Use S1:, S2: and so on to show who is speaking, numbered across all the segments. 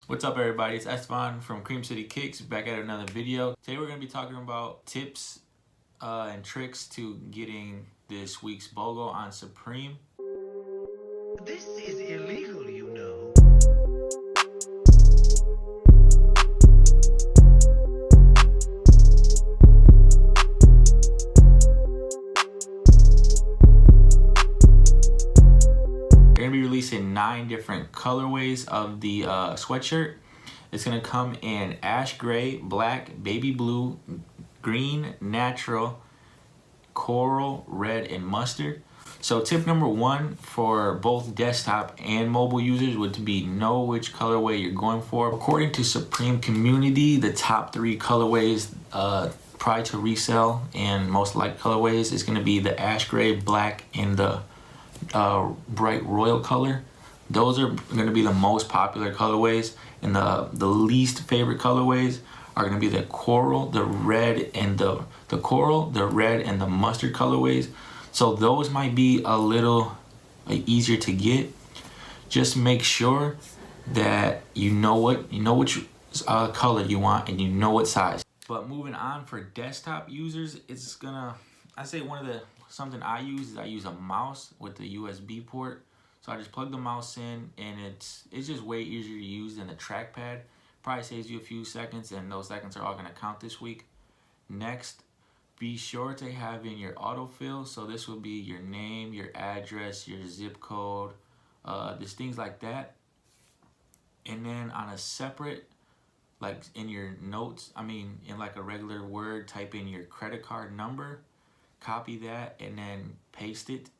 S1: What's up, everybody? It's Esteban from Cream City Kicks, back at another video. Today we're going to be talking about tips and tricks to getting this week's BOGO on Supreme.
S2: This is illegal, you know.
S1: They're going to be releasing 9 different colorways of the sweatshirt. It's going to come in ash gray, black, baby blue, green, natural, coral, red, and mustard. So tip number 1 for both desktop and mobile users would be know which colorway you're going for. According to Supreme Community, the top 3 colorways prior to resale and most liked colorways is going to be the ash gray, black, and the bright royal color. Those are going to be the most popular colorways, and the least favorite colorways are going to be the coral, the red, and the coral, the red, and the mustard colorways. So those might be a little easier to get. Just make sure that you know which color you want and you know what size. But moving on, for desktop users, it's gonna, I say something I use a mouse with the USB port. So I just plug the mouse in, and it's just way easier to use than the trackpad. Probably saves you a few seconds, and those seconds are all gonna count this week. Next, be sure to have in your autofill. So this will be your name, your address, your zip code, just things like that. And then on a separate, like in your notes, in like a regular Word, type in your credit card number, copy that, and then paste it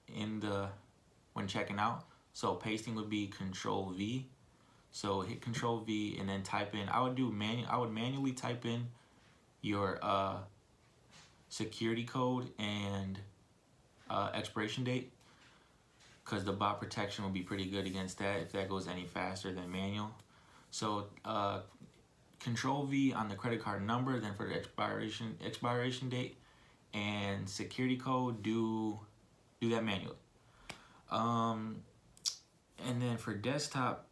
S1: when checking out. So pasting would be Control V. So hit Control V and then type in. I would manually type in your security code and expiration date, because the bot protection will be pretty good against that if that goes any faster than manual. So Control V on the credit card number, then for the expiration date and security code, do that manually. And then for desktop,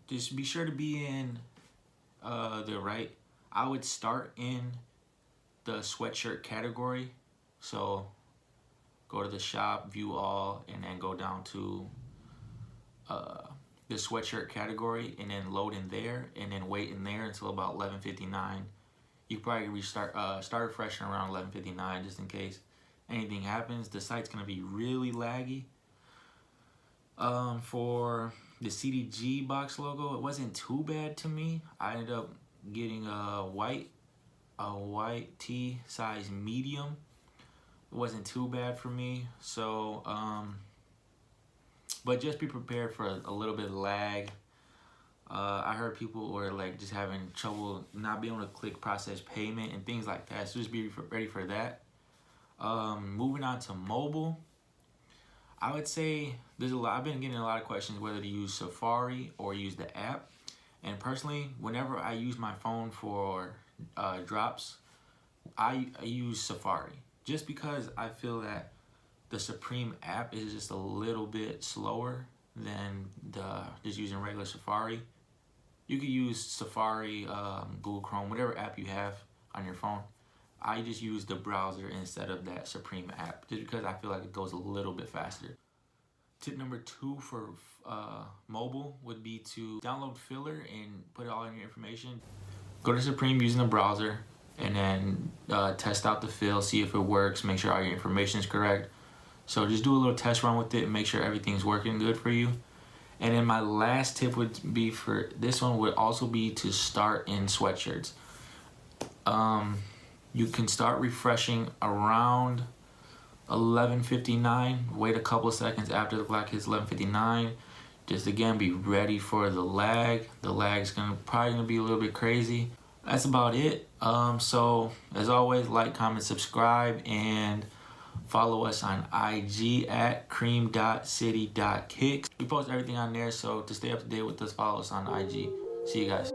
S1: just be sure to be in I would start in the sweatshirt category. So go to the shop, view all, and then go down to the sweatshirt category, and then load in there, and then wait in there until about 11:59. You can probably start refreshing around 11:59 just in case anything happens. The site's gonna be really laggy. For the CDG box logo, it wasn't too bad to me. I ended up getting a white tee size medium. It wasn't too bad for me. So but just be prepared for a little bit of lag. I heard people were like just having trouble not being able to click process payment and things like that. So just be ready for that. Moving on to mobile, I would say I've been getting a lot of questions whether to use Safari or use the app. And personally, whenever I use my phone for drops, I use Safari, just because I feel that the Supreme app is just a little bit slower than just using regular Safari. You could use Safari, Google Chrome, whatever app you have on your phone. I just use the browser instead of that Supreme app, just because I feel like it goes a little bit faster. Tip number 2 for mobile would be to download Filler and put all in your information. Go to Supreme using the browser, and then test out the fill, see if it works, make sure all your information is correct. So just do a little test run with it and make sure everything's working good for you. And then my last tip would be for this one would also be to start in sweatshirts. You can start refreshing around 11:59. Wait a couple of seconds after the clock hits 11:59. Just again, be ready for the lag. The lag's probably gonna be a little bit crazy. That's about it. So as always, like, comment, subscribe, and follow us on IG at cream.city.kicks. We post everything on there, so to stay up to date with us, follow us on IG. See you guys.